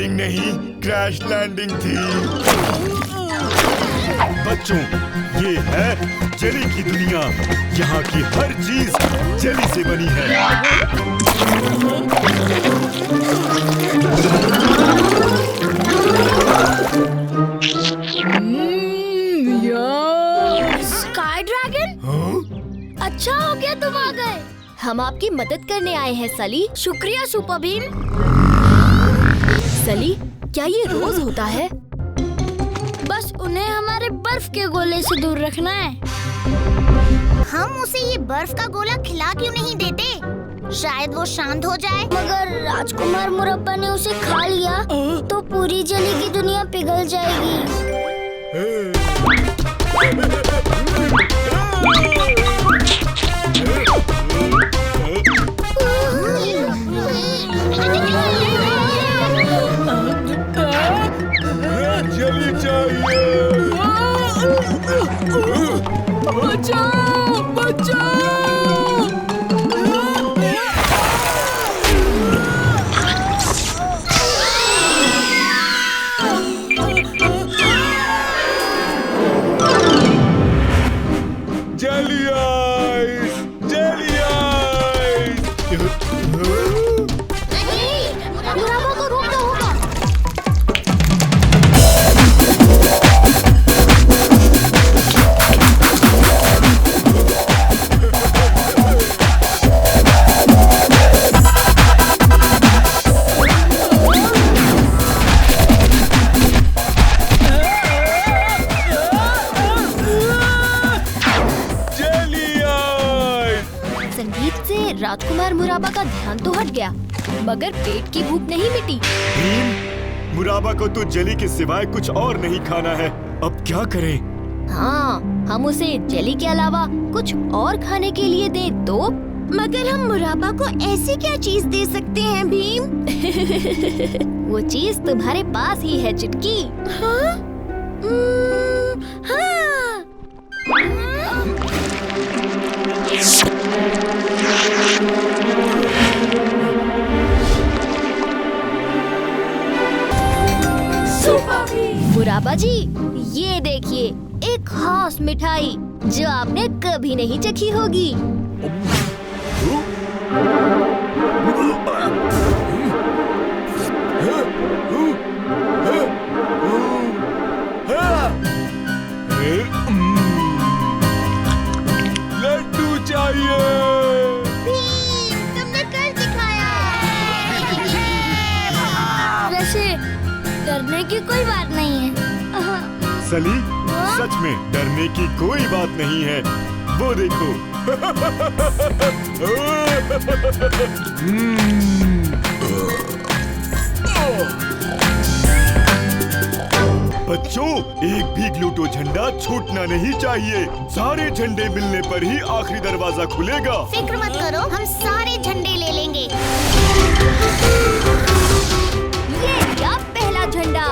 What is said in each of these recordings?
Landing नहीं, crash landing थी। बच्चों, ये है जेली की दुनिया। यहाँ की हर चीज जेली से बनी है। Sky dragon? अच्छा हो गया तुम आ गए। हम आपकी मदद करने आए हैं सली। शुक्रिया सुपर बीम। सली, क्या ये रोज होता है? बस उन्हें हमारे बर्फ के गोले से दूर रखना है। हम उसे ये बर्फ का गोला खिला क्यों नहीं देते? शायद वो शांत हो जाए। मगर राजकुमार मुरब्बा ने उसे खा लिया तो पूरी जेली की दुनिया पिघल जाएगी। जेली चाहिए। बचाओ, बचाओ! Jelly ice, jelly ice. मुरब्बा को रोकना होगा। संगीत से राजकुमार मुराबा का ध्यान तो हट गया, मगर पेट की भूख नहीं मिटी। भीम, मुराबा को तो जेली के सिवाय कुछ और नहीं खाना है। अब क्या करें? हाँ, हम उसे जेली के अलावा कुछ और खाने के लिए दे तो। मगर हम मुराबा को ऐसी क्या चीज दे सकते हैं भीम? वो चीज तुम्हारे पास ही है चुटकी। हाँ? हाँ। मुराबा जी, ये देखिए एक खास मिठाई जो आपने कभी नहीं चखी होगी। लड्डू चाहिए। तुमने कर दिखाया। वैसे डरने की कोई बात नहीं है। सली, सच में डरने की कोई बात नहीं है। वो देखो। बच्चों, एक भी ग्लूटो झंडा छूटना नहीं चाहिए। सारे झंडे मिलने पर ही आखिरी दरवाजा खुलेगा। फिक्र मत करो, हम सारे झंडे ले लेंगे। ये क्या पहला झंडा।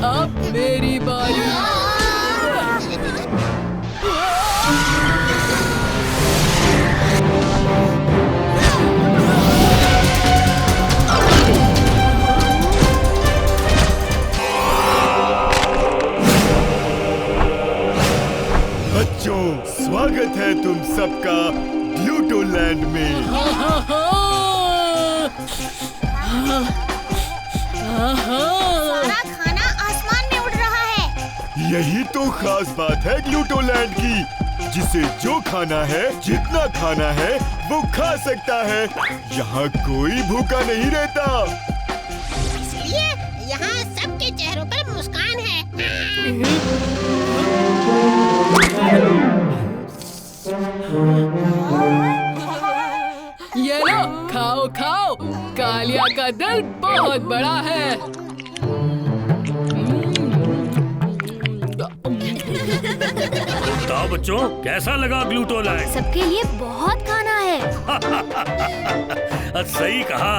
अब मेरी बारी। बच्चों, स्वागत है तुम सबका ग्लूटो लैंड में। सारा खाना आसमान में उड़ रहा है। यही तो खास बात है ग्लूटो लैंड की। जिसे जो खाना है, जितना खाना है, वो खा सकता है। यहाँ कोई भूखा नहीं रहता। इसलिए यहाँ सबके चेहरों पर मुस्कान है। ये लो, खाओ खाओ। कालिया का दिल बहुत बड़ा है। बताओ बच्चों, कैसा लगा ग्लूटो लैंड? सबके लिए बहुत खाना है। सही कहा।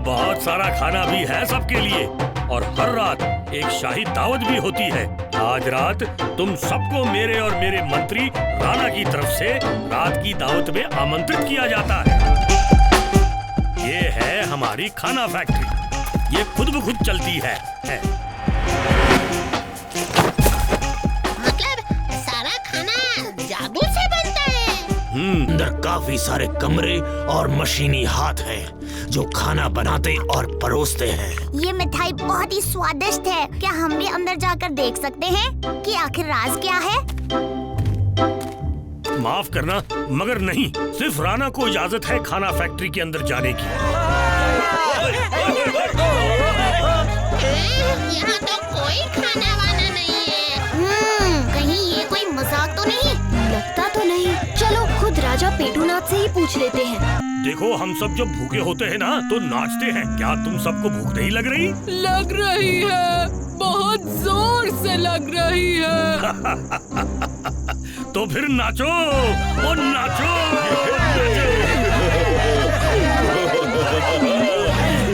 बहुत सारा खाना भी है सबके लिए, और हर रात एक शाही दावत भी होती है। आज रात तुम सबको मेरे और मेरे मंत्री राणा की तरफ से रात की दावत में आमंत्रित किया जाता है। ये है हमारी खाना फैक्ट्री, ये खुद ब खुद चलती है। मतलब सारा खाना जादू से बनता है? अंदर काफी सारे कमरे और मशीनी हाथ हैं जो खाना बनाते और परोसते हैं। ये मिठाई बहुत ही स्वादिष्ट है। क्या हम भी अंदर जाकर देख सकते हैं कि आखिर राज क्या है? माफ करना, मगर नहीं, सिर्फ राणा को इजाजत है खाना फैक्ट्री के अंदर जाने की। यहाँ तो कोई खाना वाना नहीं है। कहीं ये कोई मजाक तो नहीं? लगता तो नहीं। चलो खुद राजा पेटूनाथ से ही पूछ लेते हैं। देखो, हम सब जब भूखे होते हैं ना तो नाचते हैं। क्या तुम सबको भूख नहीं लग रही? लग रही है, बहुत जोर से लग रही है। तो फिर नाचो, ओ नाचो।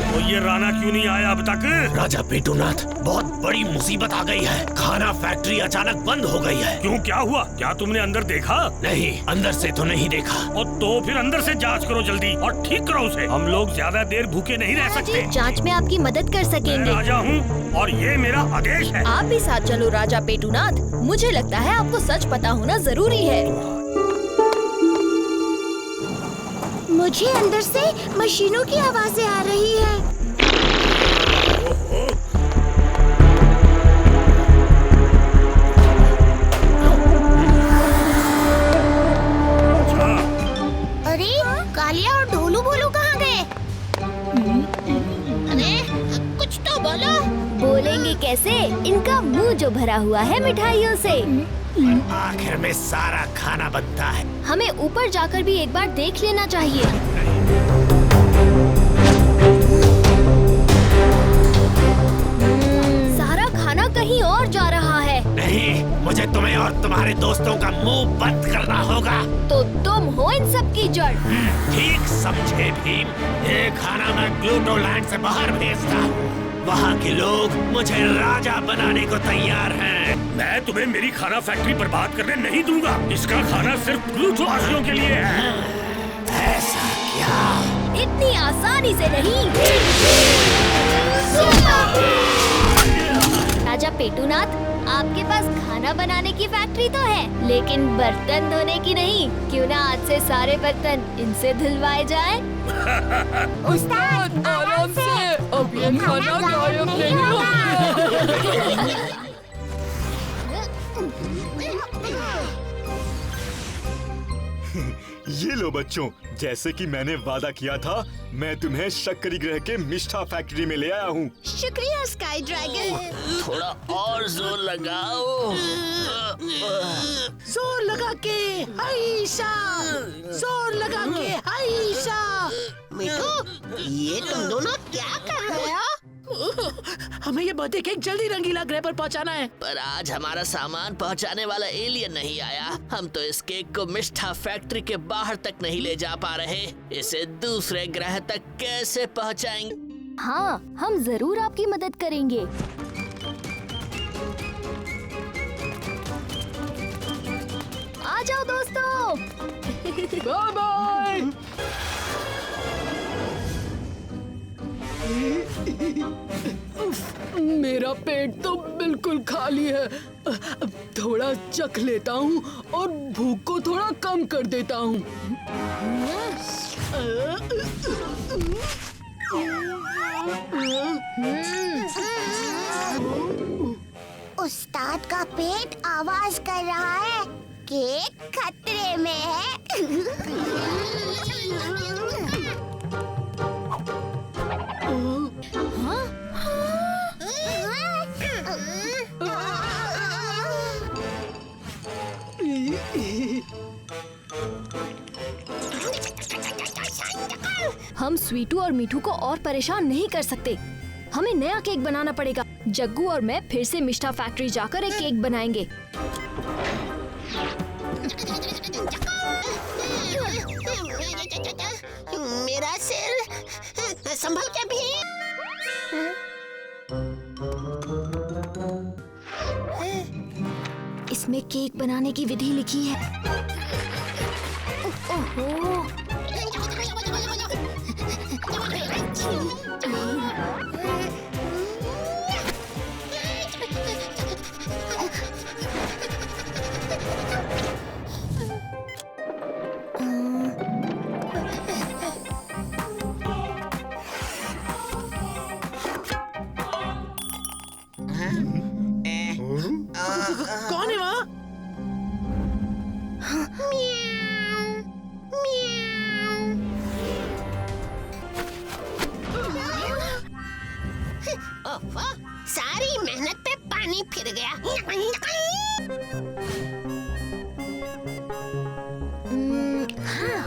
तो ये राणा क्यों नहीं आया अब तक? राजा पेटूनाथ, बहुत बड़ी मुसीबत आ गई है। खाना फैक्ट्री अचानक बंद हो गई है। क्यों, क्या हुआ? क्या तुमने अंदर देखा? नहीं, अंदर से तो नहीं देखा। और तो फिर अंदर से जांच करो जल्दी और ठीक करो उसे। हम लोग ज्यादा देर भूखे नहीं रह सकते। जांच में आपकी मदद कर मैं सकेंगे। राजा हूँ और ये मेरा आदेश है। आप भी साथ चलो राजा पेटूनाथ। मुझे लगता है आपको सच पता होना जरूरी है। मुझे अंदर से मशीनों की आवाजें आ रही है। अरे कालिया और ढोलू बोलू कहाँ गए? अरे कुछ तो बोलो। बोलेंगे कैसे? इनका मुंह जो भरा हुआ है मिठाइयों से। आखिर में सारा खाना बनता है। हमें ऊपर जाकर भी एक बार देख लेना चाहिए। सारा खाना कहीं और जा रहा है। नहीं, मुझे तुम्हें और तुम्हारे दोस्तों का मुंह बंद करना होगा। तो तुम हो इन सब की जड़। ठीक समझे भीम। ये खाना मैं ग्लूटोलैंड से बाहर भेजता हूँ। वहाँ के लोग मुझे राजा बनाने को तैयार हैं। मैं तुम्हें मेरी खाना फैक्ट्री बर्बाद करने नहीं दूंगा। इसका खाना सिर्फ ग्लूटोवासियों के लिए है। ऐसा क्या? इतनी आसानी से नहीं। राजा पेटूनाथ, आपके पास खाना बनाने की फैक्ट्री तो है, लेकिन बर्तन धोने की नहीं। क्यों ना आज से सारे बर्तन इनसे धुलवाए जाएं? उस्ताद आराम से, अब ये खाना गायब नहीं होगा। ये लो बच्चों, जैसे कि मैंने वादा किया था, मैं तुम्हें शक्करी ग्रह के मिष्ठा फैक्ट्री में ले आया हूँ। शुक्रिया स्काई ड्रैगन। थोड़ा और जोर लगाओ। जोर लगा के हाइशा, जोर लगा के हाइशा। मिठू, ये तुम दोनों क्या कर रहे हो? हमें ये बर्थडे केक जल्दी रंगीला ग्रह पर पहुंचाना है। पर आज हमारा सामान पहुंचाने वाला एलियन नहीं आया। हम तो इस केक को मिष्ठा फैक्ट्री के बाहर तक नहीं ले जा पा रहे। इसे दूसरे ग्रह तक कैसे पहुंचाएंगे? हाँ, हम जरूर आपकी मदद करेंगे। आ जाओ दोस्तों। Bye bye. मेरा पेट तो बिल्कुल खाली है। अब थोड़ा चख लेता हूँ और भूख को थोड़ा कम कर देता हूँ। उस्ताद का पेट आवाज कर रहा है, केक खतरे में है। हम स्वीटू और मीठू को और परेशान नहीं कर सकते। हमें नया केक बनाना पड़ेगा। जग्गू और मैं फिर से मिष्ठा फैक्ट्री जाकर एक केक बनाएंगे। मेरा सिर संभल के भी। इसमें केक बनाने की विधि लिखी है। ओहो, कौन है वहाँ? सारी मेहनत पे पानी फिर गया। हाँ।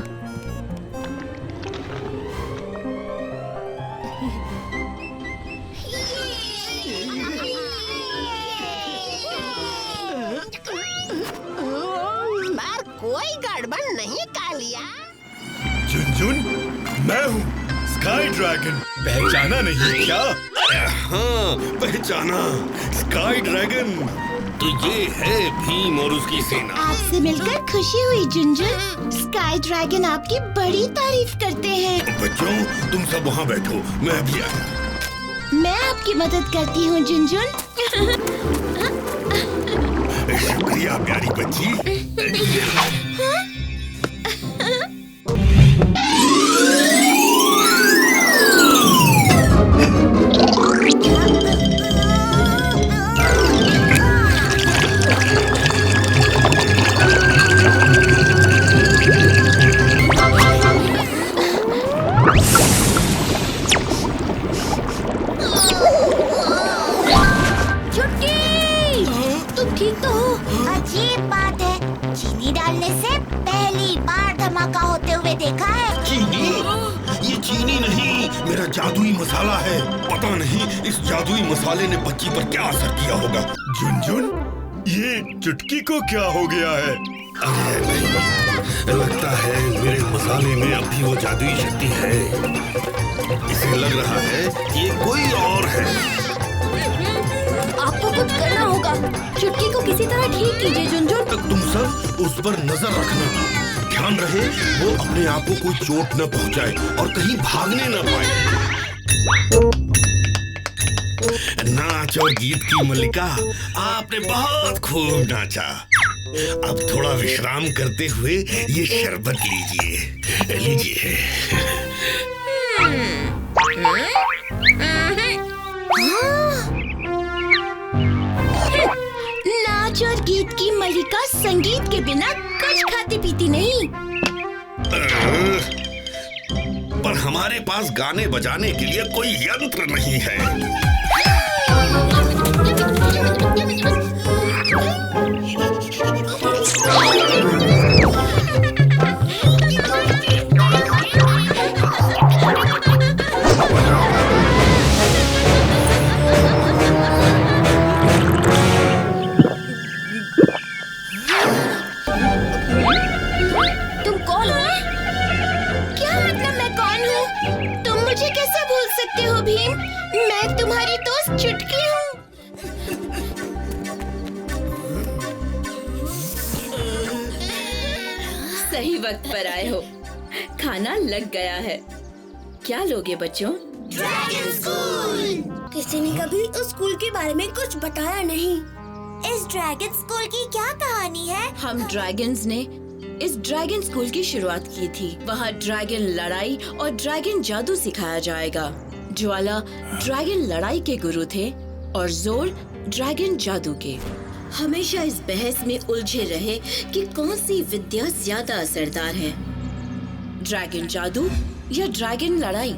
बार कोई गड़बड़ नहीं कालिया। झुनझुन, मैं हूँ स्काई ड्रैगन। पहचाना नहीं क्या? हाँ, पहचाना, स्काई ड्रैगन। तो ये है भीम और उसकी सेना। आपसे मिलकर खुशी हुई झुनझुन। स्काई ड्रैगन आपकी बड़ी तारीफ करते हैं। बच्चों, तुम सब वहाँ बैठो, मैं अभी आया। मैं आपकी मदद करती हूँ झुनझुन। शुक्रिया प्यारी बच्ची। तुम ठीक तो हो? अजीब बात है, चीनी डालने से पहली बार धमाका होते हुए देखा है। चीनी? ये चीनी नहीं, मेरा जादुई मसाला है। पता नहीं इस जादुई मसाले ने बच्ची पर क्या असर किया होगा। झुनझुन, ये चुटकी को क्या हो गया है? अरे नहीं, लगता है मेरे मसाले में अभी वो जादुई शक्ति है। इसे लग रहा है कि ये कोई और है। आपको कुछ करना होगा। चुटकी को किसी तरह ठीक कीजिए झुनझुन। तुम सब उस पर नजर रखना, ध्यान रहे वो अपने आप को कोई चोट न पहुंचाए और कहीं भागने न पाए। नाच और गीत की मल्लिका, आपने बहुत खूब नाचा। अब थोड़ा विश्राम करते हुए ये शरबत लीजिए। लीजिए। नाच और गीत की मल्लिका संगीत के बिना कुछ खाती पीती नहीं। पर हमारे पास गाने बजाने के लिए कोई यंत्र नहीं है। तुम कौन हो? क्या मतलब मैं कौन हूँ? तुम मुझे कैसे भूल सकते हो भीम? मैं तुम्हारी दोस्त चुटकी हूँ। सही वक्त पर आए हो, खाना लग गया है। क्या लोगे बच्चों? Dragon school. किसी ने कभी उस स्कूल के बारे में कुछ बताया नहीं। इस ड्रैगन स्कूल की क्या कहानी है? हम ड्रैगन्स ने इस ड्रैगन स्कूल की शुरुआत की थी। वहाँ ड्रैगन लड़ाई और ड्रैगन जादू सिखाया जाएगा। ज्वाला ड्रैगन लड़ाई के गुरु थे और जोर ड्रैगन जादू के। हमेशा इस बहस में उलझे रहे कि कौन सी विद्या ज्यादा असरदार है, ड्रैगन जादू या ड्रैगन लड़ाई।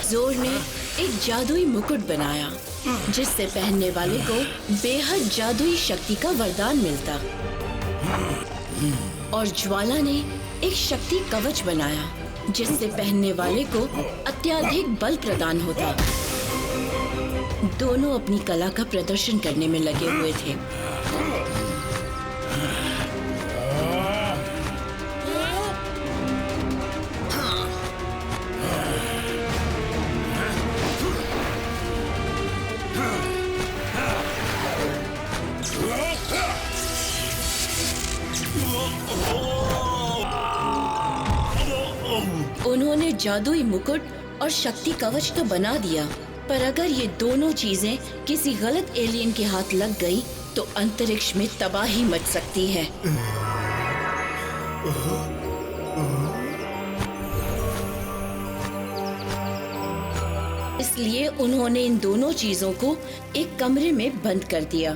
जोर ने एक जादुई मुकुट बनाया जिससे पहनने वाले को बेहद जादुई शक्ति का वरदान मिलता। और ज्वाला ने एक शक्ति कवच बनाया जिससे पहनने वाले को अत्यधिक बल प्रदान होता। दोनों अपनी कला का प्रदर्शन करने में लगे हुए थे। उन्होंने जादुई मुकुट और शक्ति कवच तो बना दिया, पर अगर ये दोनों चीजें किसी गलत एलियन के हाथ लग गई तो अंतरिक्ष में तबाही मच सकती है। इसलिए उन्होंने इन दोनों चीजों को एक कमरे में बंद कर दिया,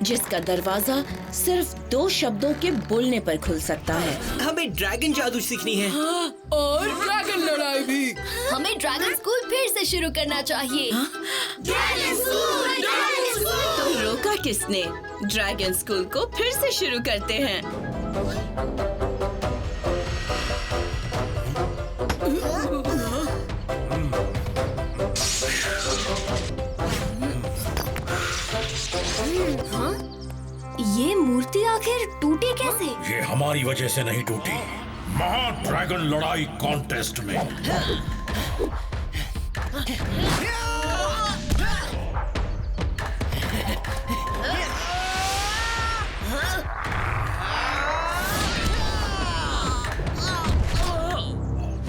जिसका दरवाजा सिर्फ 2 शब्दों के बोलने पर खुल सकता है। हमें ड्रैगन जादू सीखनी है। हाँ, और ड्रैगन लड़ाई भी। हमें ड्रैगन स्कूल फिर से शुरू करना चाहिए। Dragon school! तो रोका किसने? ड्रैगन स्कूल को फिर से शुरू करते हैं। ये मूर्ति आखिर टूटी कैसे? ये हमारी वजह से नहीं टूटी, महा ड्रैगन लड़ाई कॉन्टेस्ट में।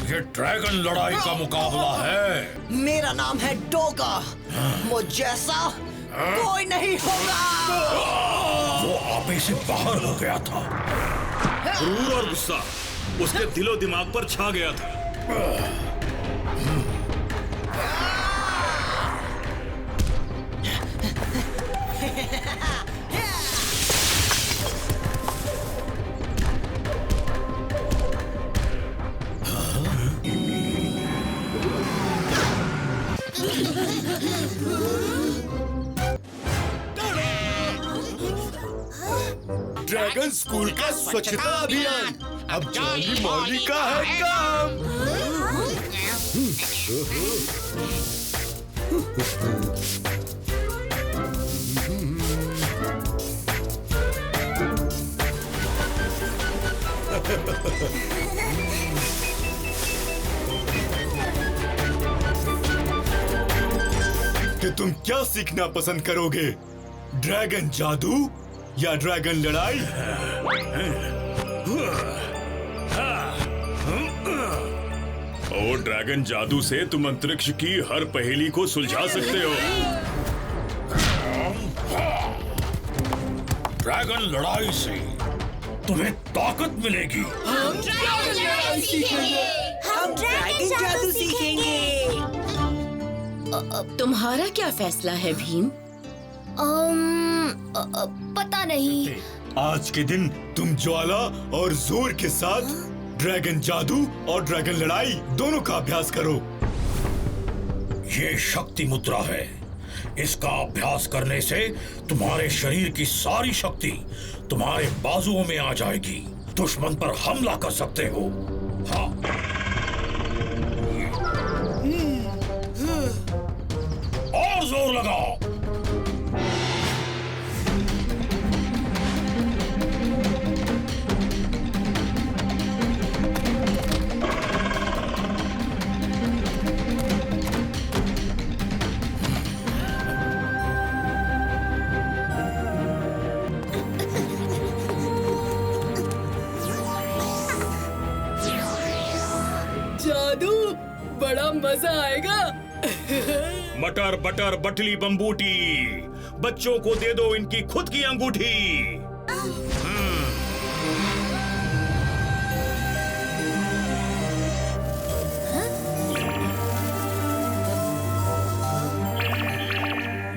ये ड्रैगन लड़ाई का मुकाबला है। मेरा नाम है डोगा। मुझ जैसा कोई नहीं होगा। वो आपे से बाहर हो गया था। क्रूर और गुस्सा उसके दिलो दिमाग पर छा गया था। ड्रैगन स्कूल का स्वच्छता अभियान अब जॉली मॉली का है काम। कि तुम क्या सीखना पसंद करोगे, ड्रैगन जादू या ड्रैगन लड़ाई? और ड्रैगन जादू से तुम अंतरिक्ष की हर पहेली को सुलझा सकते हो। ड्रैगन लड़ाई से तुम्हें ताकत मिलेगी। हम ड्रैगन जादू सीखेंगे। तुम्हारा क्या फैसला है भीम? पता नहीं। आज के दिन तुम ज्वाला और जोर के साथ ड्रैगन जादू और ड्रैगन लड़ाई दोनों का अभ्यास करो। ये शक्ति मुद्रा है। इसका अभ्यास करने से तुम्हारे शरीर की सारी शक्ति तुम्हारे बाजुओं में आ जाएगी। दुश्मन पर हमला कर सकते हो। हाँ। और जोर लगाओ। जादू बड़ा मजा आएगा। मटर बटर बटली बम्बूटी, बच्चों को दे दो इनकी खुद की अंगूठी।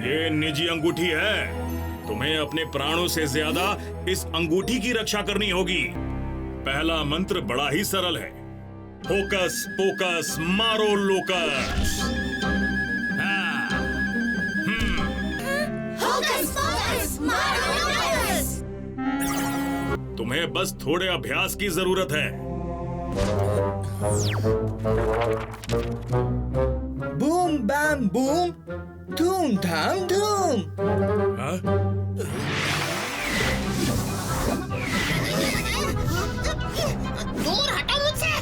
ये निजी अंगूठी है। तुम्हें अपने प्राणों से ज्यादा इस अंगूठी की रक्षा करनी होगी। पहला मंत्र बड़ा ही सरल है, फोकस पोकस मारो लोकस। तुम्हें बस थोड़े अभ्यास की जरूरत है। बूम बैम बूम, धूम धाम धूम। दूर हटो मुझसे।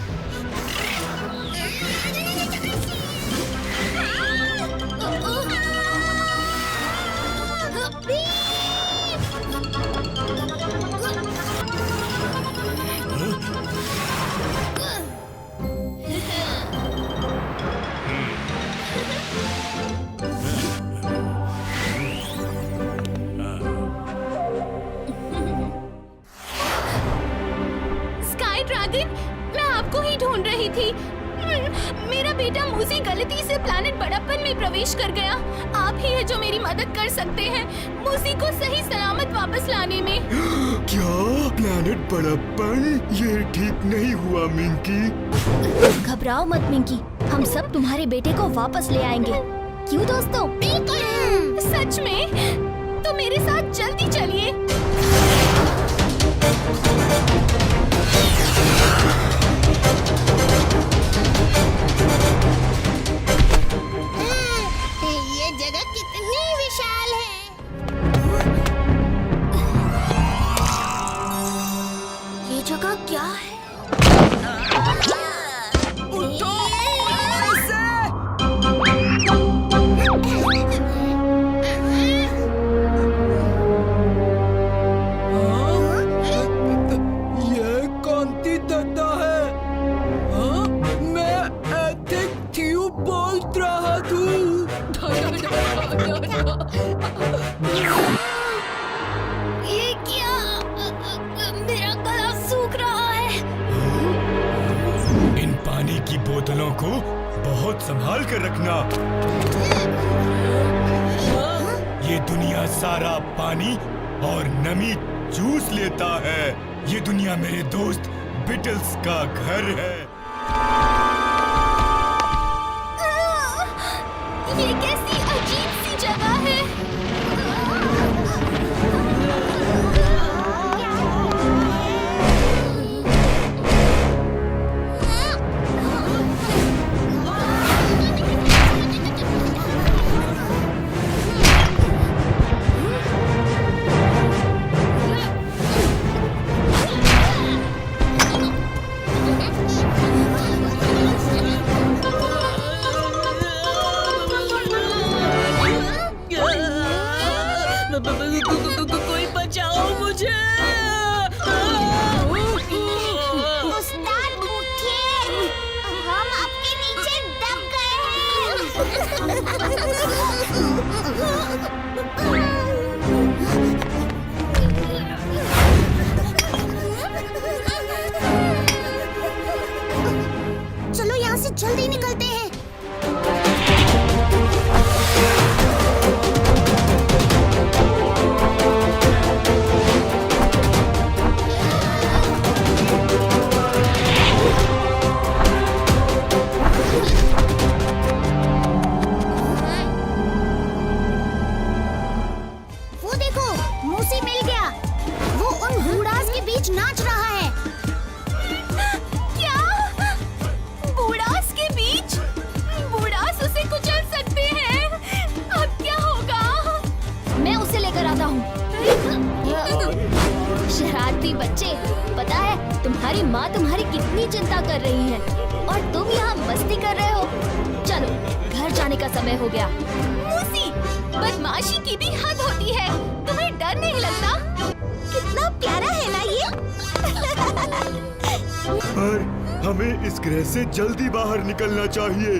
स्काई ड्रैगन, मैं आपको ही ढूंढ रही थी। मेरा बेटा मूसी गलती से प्लैनेट बड़प्पन में प्रवेश कर गया। आप ही है जो मेरी मदद कर सकते हैं मूसी को सही सलामत वापस लाने में। क्या प्लैनेट बड़प्पन? ये ठीक नहीं हुआ मिंकी। घबराओ मत मिंकी, हम सब तुम्हारे बेटे को वापस ले आएंगे। क्यों दोस्तों? सच में? तो मेरे साथ जल्दी चलिए। ये जगह कितनी विशाल है। ये जगह क्या है? ये कांति दत्ता है। हाँ? मैं एथिक थ्यू बोल रहा हूँ। ये क्या? मेरा गला सूख रहा है। इन पानी की बोतलों को बहुत संभाल कर रखना। ये दुनिया सारा पानी और नमी चूस लेता है। ये दुनिया मेरे दोस्त बिटल्स का घर है। ये कैसी अजीब सी जगह है। कोई बचाओ मुझे। उस्ताद उठिए, हम आपके नीचे दब गए हैं। चलो यहाँ से जल्दी निकलते हैं। वो देखो, मूसी मिल गया। वो उन बूढ़ास के बीच नाच रहा है। क्या? बूढ़ास के बीच? बूढ़ास उसे कुचल सकते हैं। अब क्या होगा? मैं उसे लेकर आता हूँ। शरारती बच्चे, पता है तुम्हारी माँ तुम्हारी कितनी चिंता कर रही है और तुम यहाँ मस्ती कर रहे हो। चलो घर जाने का समय हो गया। मूसी, बदमाशी की भी हद होती है। तुम्हें डर नहीं लगता? कितना प्यारा है ना ये। पर हमें इस ग्रह से जल्दी बाहर निकलना चाहिए।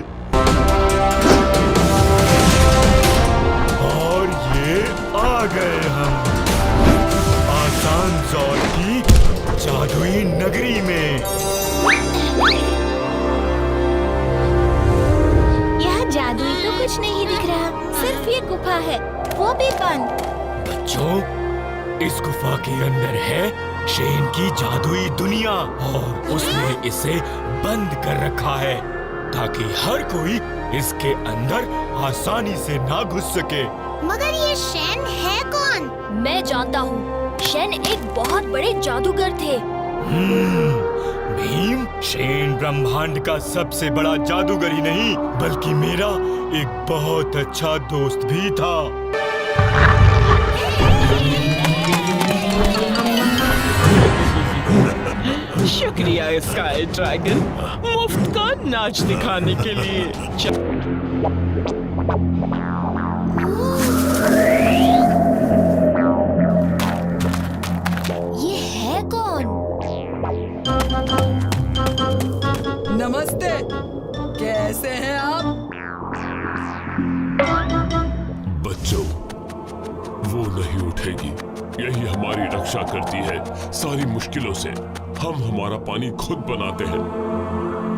और ये आ गए हम आसानसोल की जादुई नगरी में। यहाँ जादुई तो कुछ नहीं दिख रहा, सिर्फ ये गुफा है, वो भी बंद। बच्चों, इस गुफा के अंदर है शेन की जादुई दुनिया और उसने इसे बंद कर रखा है ताकि हर कोई इसके अंदर आसानी से ना घुस सके। मगर ये शेन है कौन? मैं जानता हूँ। शेन एक बहुत बड़े जादूगर थे। भीम, शेन ब्रह्मांड का सबसे बड़ा जादूगर ही नहीं बल्कि मेरा एक बहुत अच्छा दोस्त भी था। शुक्रिया स्काई ड्रैगन, मुफ्त का नाच दिखाने के लिए। ये है कौन? नमस्ते, कैसे हैं आप? बच्चों, वो नहीं उठेगी। यही हमारी रक्षा करती है सारी मुश्किलों से। हम हमारा पानी खुद बनाते हैं,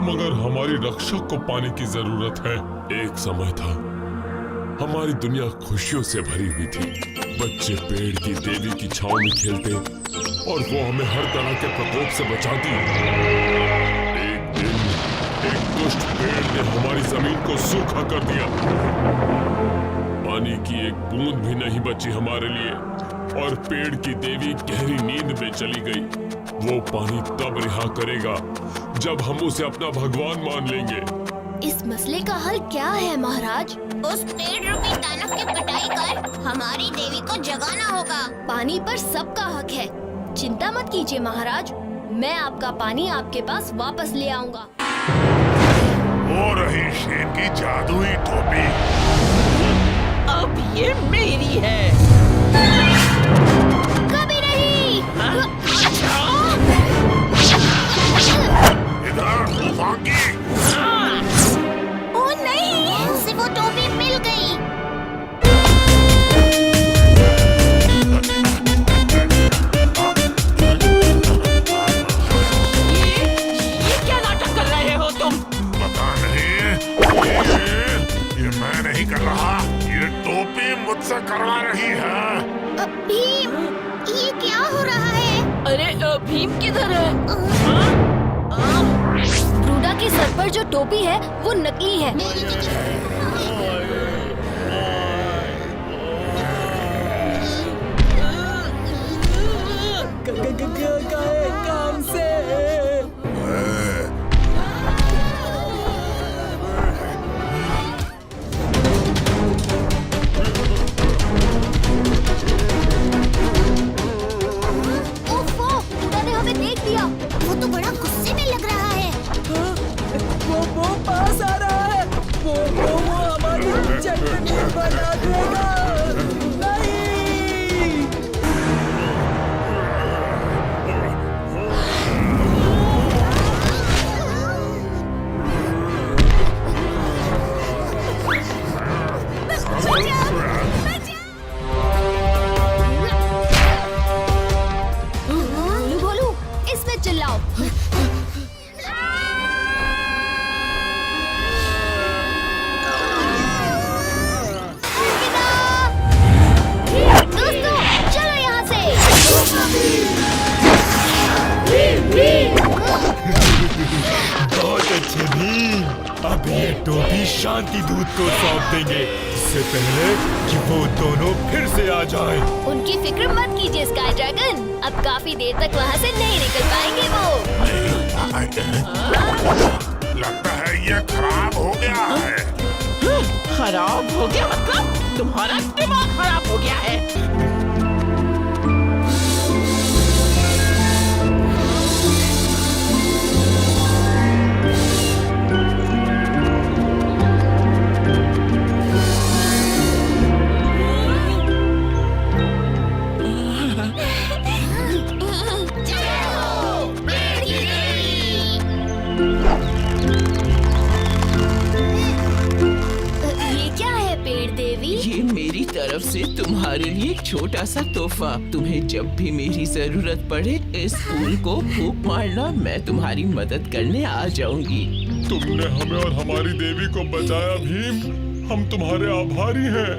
मगर हमारी रक्षा को पानी की जरूरत है। एक समय था हमारी दुनिया खुशियों से भरी हुई थी। बच्चे पेड़ की देवी की छांव में खेलते और वो हमें हर तरह के प्रकोप से बचाती। एक दिन एक दुष्ट पेड़ ने हमारी जमीन को सूखा कर दिया। पानी की एक बूंद भी नहीं बची हमारे लिए और पेड़ की देवी गहरी नींद में चली गई। वो पानी तब रिहा करेगा जब हम उसे अपना भगवान मान लेंगे। इस मसले का हल क्या है महाराज? उस पेड़ रूपी दानव की पिटाई कर हमारी देवी को जगाना होगा। पानी पर सबका हक है, चिंता मत कीजिए महाराज, मैं आपका पानी आपके पास वापस ले आऊंगा। वो रही शेन की जादुई टोपी। अब ये मेरी है। कभी नहीं। इधर तूफान की। ओ नहीं, उसे वो टोपी मिल गई। ये क्या नाटक कर रहे हो तुम? पता नहीं, ये मैं नहीं कर रहा, ये टोपी मुझसे करवा रही है। भीम, ये क्या हो रहा है? अरे भीम किधर है? ब्रूडा के सर पर जो टोपी है वो नकली है। काम से देख लिया, वो तो बड़ा गुस्से में लग रहा है। वो पास आ रहा है। वो हमारी चटनी बना देगा। नहीं। भोलू, इसमें चिल्लाओ। दोस्तों, चलो यहाँ से। बहुत अच्छे भीम, अब ये टोपी शांति दूत को सौंप देंगे इससे पहले कि वो दोनों फिर से आ जाएं। उनकी फिक्र मत कीजिए स्काई ड्रैगन, अब काफी देर तक वहाँ से नहीं निकल पाएंगे वो। लगता है ये खराब हो गया है। खराब हो गया मतलब? तुम्हारा दिमाग खराब हो गया है। तरफ से तुम्हारे लिए एक छोटा सा तोहफा। तुम्हें जब भी मेरी जरूरत पड़े इस फूल को फूंक मारना, मैं तुम्हारी मदद करने आ जाऊंगी। तुमने हमें और हमारी देवी को बचाया भीम, हम तुम्हारे आभारी हैं।